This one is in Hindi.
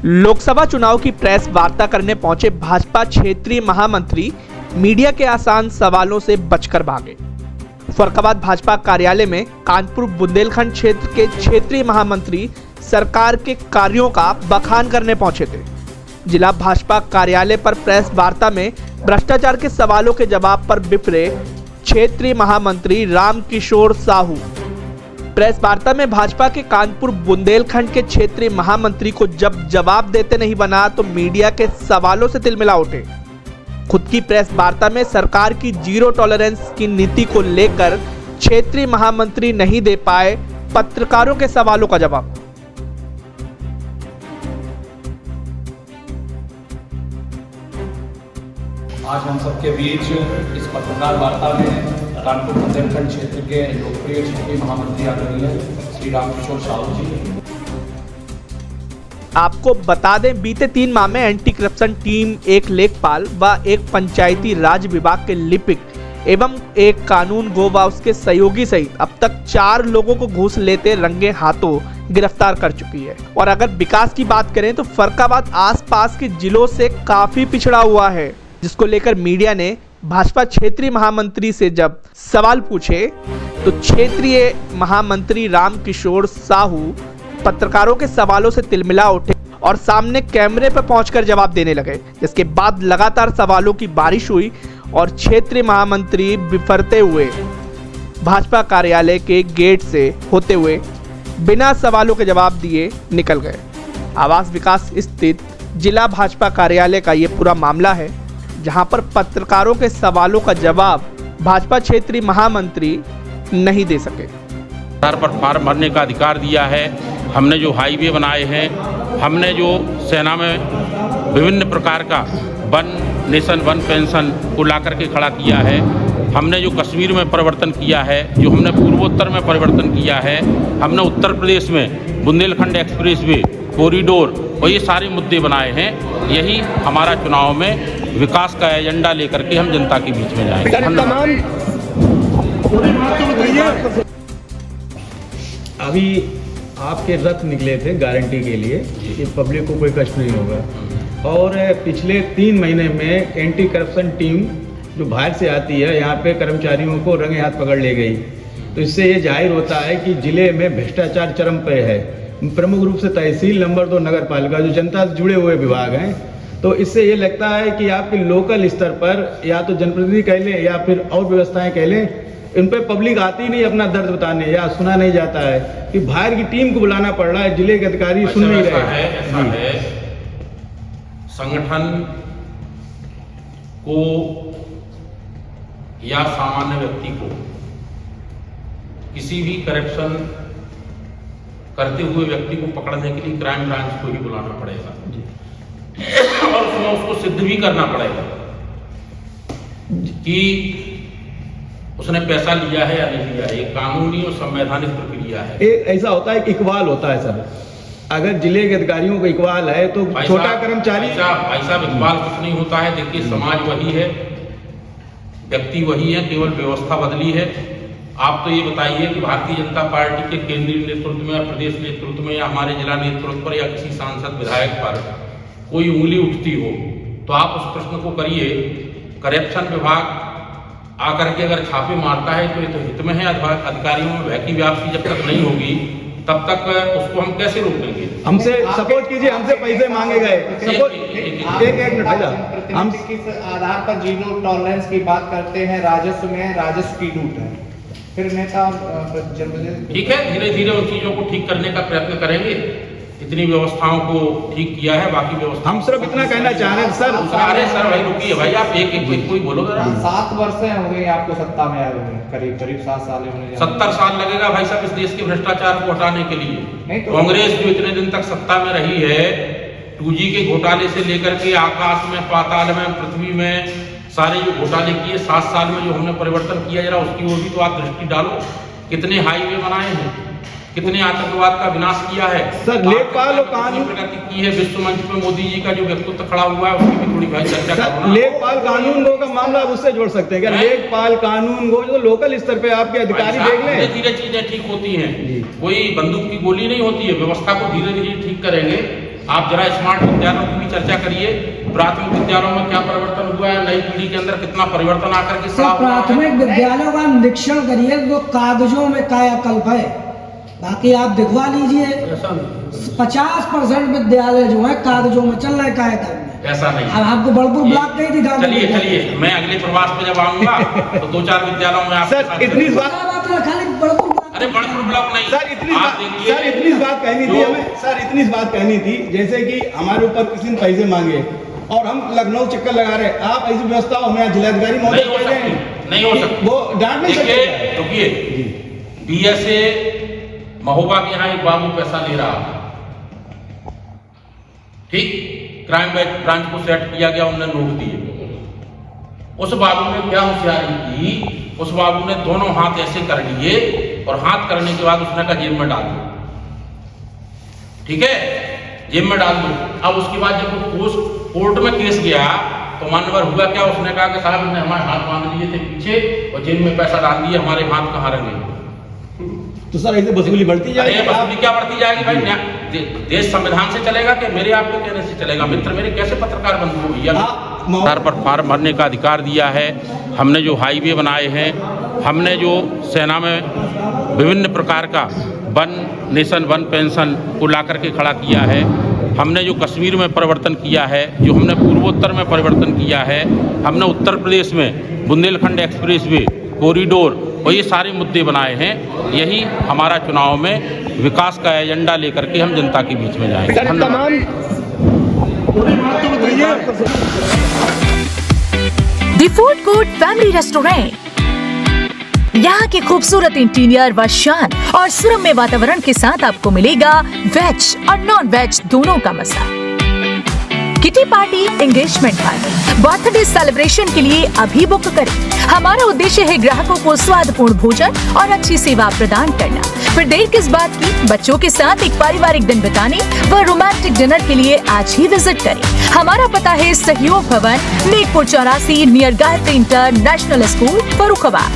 लोकसभा चुनाव की प्रेस वार्ता करने पहुंचे भाजपा क्षेत्रीय महामंत्री मीडिया के आसान सवालों से बचकर भागे। फर्रुखाबाद भाजपा कार्यालय में कानपुर बुंदेलखंड क्षेत्र के क्षेत्रीय महामंत्री सरकार के कार्यों का बखान करने पहुंचे थे। जिला भाजपा कार्यालय पर प्रेस वार्ता में भ्रष्टाचार के सवालों के जवाब पर बिफरे क्षेत्रीय महामंत्री रामकिशोर साहू। प्रेस वार्ता में भाजपा के कानपुर बुंदेलखंड के क्षेत्रीय महामंत्री को जब जवाब देते नहीं बना तो मीडिया के सवालों से तिलमिला उठे। खुद की प्रेस वार्ता में सरकार की जीरो टॉलरेंस की नीति को लेकर क्षेत्रीय महामंत्री नहीं दे पाए पत्रकारों के सवालों का जवाब। आज हम सबके बीच इस पत्रकार वार्ता में कानपुर बुंदेलखंड क्षेत्र के लोकप्रिय क्षेत्रीय महामंत्री आदरणीय श्री रामकिशोर साहू जी। आपको बता दें, बीते 3 माह में एंटी करप्शन टीम, एक लेखपाल व एक पंचायती राज विभाग के लिपिक एवं एक कानून गो व उसके सहयोगी सहित अब तक 4 लोगों को घूस लेते रंगे हाथों गिरफ्तार कर चुकी है। और अगर विकास की बात करें तो फर्रुखाबाद आसपास के जिलों से काफी पिछड़ा हुआ है, जिसको लेकर मीडिया ने भाजपा क्षेत्रीय महामंत्री से जब सवाल पूछे तो क्षेत्रीय महामंत्री रामकिशोर साहू पत्रकारों के सवालों से तिलमिला उठे और सामने कैमरे पर पहुंचकर जवाब देने लगे। जिसके बाद लगातार सवालों की बारिश हुई और क्षेत्रीय महामंत्री बिफरते हुए भाजपा कार्यालय के गेट से होते हुए बिना सवालों के जवाब दिए निकल गए। आवास विकास स्थित जिला भाजपा कार्यालय का ये पूरा मामला है, जहां पर पत्रकारों के सवालों का जवाब भाजपा क्षेत्रीय महामंत्री नहीं दे सके। सरकार पर फार्म भरने का अधिकार दिया है। हमने जो हाईवे बनाए हैं, हमने जो सेना में विभिन्न प्रकार का वन नेशन वन पेंशन को ला करके खड़ा किया है, हमने जो कश्मीर में परिवर्तन किया है, जो हमने पूर्वोत्तर में परिवर्तन किया है, हमने उत्तर प्रदेश में बुंदेलखंड एक्सप्रेस वे कॉरिडोर और ये सारे मुद्दे बनाए हैं। यही हमारा चुनाव में विकास का एजेंडा लेकर के हम जनता के बीच में जाएंगे। अभी आपके रथ निकले थे गारंटी के लिए कि पब्लिक को कोई कष्ट नहीं होगा, और पिछले 3 महीने में एंटी करप्शन टीम जो बाहर से आती है यहाँ पे कर्मचारियों को रंगे हाथ पकड़ ले गई। तो इससे ये जाहिर होता है कि जिले में भ्रष्टाचार चरम पे है। प्रमुख रूप से तहसील, नंबर 2 नगर पालिका जो जनता से जुड़े हुए विभाग हैं। तो इससे ये लगता है कि आपके लोकल स्तर पर या तो जनप्रतिनिधि कह लें या फिर और व्यवस्थाएं कह लें, इन पर पब्लिक आती नहीं अपना दर्द बताने, या सुना नहीं जाता है कि बाहर की टीम को बुलाना पड़ रहा है, जिले के अधिकारी सुन नहीं रहे। ऐसा है, संगठन को या सामान्य व्यक्ति को किसी भी करप्शन करते हुए व्यक्ति को पकड़ने के लिए क्राइम ब्रांच को ही बुलाना पड़ेगा और उसमें उसको सिद्ध भी करना पड़ेगा कि उसने पैसा लिया है या नहीं लिया है। एक कानूनी और संवैधानिक प्रक्रिया है। ऐसा होता है कि इकबाल होता है सर, अगर जिले के अधिकारियों का इकबाल है तो छोटा कर्मचारी भाई साहब इकबाल कुछ नहीं होता है। देखिए, समाज वही है, व्यक्ति वही है, केवल व्यवस्था बदली है। आप तो ये बताइए कि भारतीय जनता पार्टी के केंद्रीय नेतृत्व में या प्रदेश नेतृत्व में या हमारे जिला नेतृत्व पर या किसी सांसद विधायक पर कोई उंगली उठती हो तो आप उस प्रश्न को करिए। करप्शन विभाग आकर के अगर छापे मारता है तो ये तो हित में है। अधिकारियों में भय की व्याप्ति जब तक नहीं होगी तब तक उसको हम कैसे रोकेंगे? हमसे सपोर्ट कीजिए, हमसे पैसे मांगे गए। एक मिनट, हम किस आधार पर जीरो टॉलरेंस की बात करते हैं? राजस्व में राजस्व की लूट है। फिर नेता ठीक है, धीरे धीरे उन चीजों को ठीक करने का प्रयत्न करेंगे। इतनी व्यवस्थाओं को ठीक किया है, बाकी व्यवस्था हम सिर्फ इतना कहना चाह रहे हैं सर। अरे सर भाई रुकिए भाई, आप एक कोई बोलो जरा। 7 वर्ष हो गए आपको सत्ता में आए हुए, करीब 7 साल होने। 70 साल लगेगा भाई साहब इस देश के भ्रष्टाचार को हटाने के लिए। तो कांग्रेस जो इतने दिन तक सत्ता में रही है, 2G के घोटाले से लेकर के आकाश में, पाताल में, पृथ्वी में सारे जो घोटाले किए, 7 साल में जो हमने परिवर्तन किया, जरा उसकी ओर भी तो आप दृष्टि डालो। कितने हाईवे बनाए हैं, कितने आतंकवाद का विनाश किया है सर, लेखपाल और कानून प्रगति की है। विश्व मंच पे मोदी जी का जो व्यक्तित्व खड़ा हुआ है उसकी भी थोड़ी भाई चर्चा करो ना। लेखपाल कानून गो का मामला आप उससे जोड़ सकते हैं क्या? लेखपाल कानून गो जो लोकल स्तर पे आपके अधिकारी देख लें। धीरे धीरे चीजें ठीक होती हैं, कोई बंदूक की गोली नहीं होती है। व्यवस्था को धीरे धीरे ठीक करेंगे। आप जरा स्मार्ट विद्यालयों की भी चर्चा करिए। प्राथमिक विद्यालयों में क्या परिवर्तन हुआ है, नई पीढ़ी के अंदर कितना परिवर्तन आकर के सर, प्राथमिक विद्यालयों का निरीक्षण करिए, वो कागजों में कायाकल्प है। बाकी आप दिखवा लीजिए 50% विद्यालय जो है कागजों में चल रहे कायाकल्प में। ऐसा नहीं। अब आपको बड़पुर ब्लॉक नहीं दिखा। चलिए मैं अगले प्रवास पे जब आऊंगा तो 2-4 विद्यालयों में आप सर इतनी बात खाली बड़पुर अरे बड़पुर ब्लॉक नहीं सर इतनी बात कहनी थी हमें। सर इतनी बात कहनी थी, जैसे कि हमारे ऊपर किसी ने पैसे मांगे और हम लखनऊ चक्कर लगा रहे, आप ऐसी व्यवस्था हमें जिलाधिकारी महोदय नहीं हो सकती, वो डांट नहीं सकते। रुकिए, BSA महोबा के यहाँ एक बाबू पैसा ले रहा था, ठीक, क्राइम ब्रांच को सेट किया गया, उन्होंने नोट दिए। उस बाबू ने क्या होशियारी की, उस बाबू ने दोनों हाथ ऐसे कर लिए और हाथ करने के बाद उसने कहा जेब में डाल दो, ठीक है, जेब में डाल दो। अब उसके बाद जब वो कोर्ट में केस गया तो मान्यवर हुआ क्या, उसने कहा कि साहब इन्होंने हमारे हाथ बांध लिए थे पीछे और जेब में पैसा डाल दिए, हमारे हाथ कहाँ रंगे। तो सर ऐसे वसूली बढ़ती जाएगी। वसूली क्या बढ़ती जाएगी भाई? देश संविधान से चलेगा कि मेरे आपके कहने से चलेगा? मित्र मेरे कैसे पत्रकार बंधु हो भैया? सर पर फार्म भरने का अधिकार दिया है। हमने जो हाईवे बनाए हैं, हमने जो सेना में विभिन्न प्रकार का वन नेशन वन पेंशन को ला करके खड़ा किया है, हमने जो कश्मीर में परिवर्तन किया है, जो हमने पूर्वोत्तर में परिवर्तन किया है, हमने उत्तर प्रदेश में बुंदेलखंड एक्सप्रेस वे कॉरिडोर और ये सारे मुद्दे बनाए हैं। यही हमारा चुनाव में विकास का एजेंडा लेकर के हम जनता के बीच में जाएंगे। The food court family restaurant, यहाँ के खूबसूरत इंटीरियर व शान और सुरम्य वातावरण के साथ आपको मिलेगा वेज और नॉन वेज दोनों का मजा। Kitty party, engagement party, birthday celebration के लिए अभी बुक करें। हमारा उद्देश्य है ग्राहकों को स्वादपूर्ण भोजन और अच्छी सेवा प्रदान करना। फिर देर किस बात की, बच्चों के साथ एक पारिवारिक दिन बिताने व रोमांटिक डिनर के लिए आज ही विजिट करें। हमारा पता है सहयोग भवन, Nekpur 84 near Gayatri international school, Farrukhabad.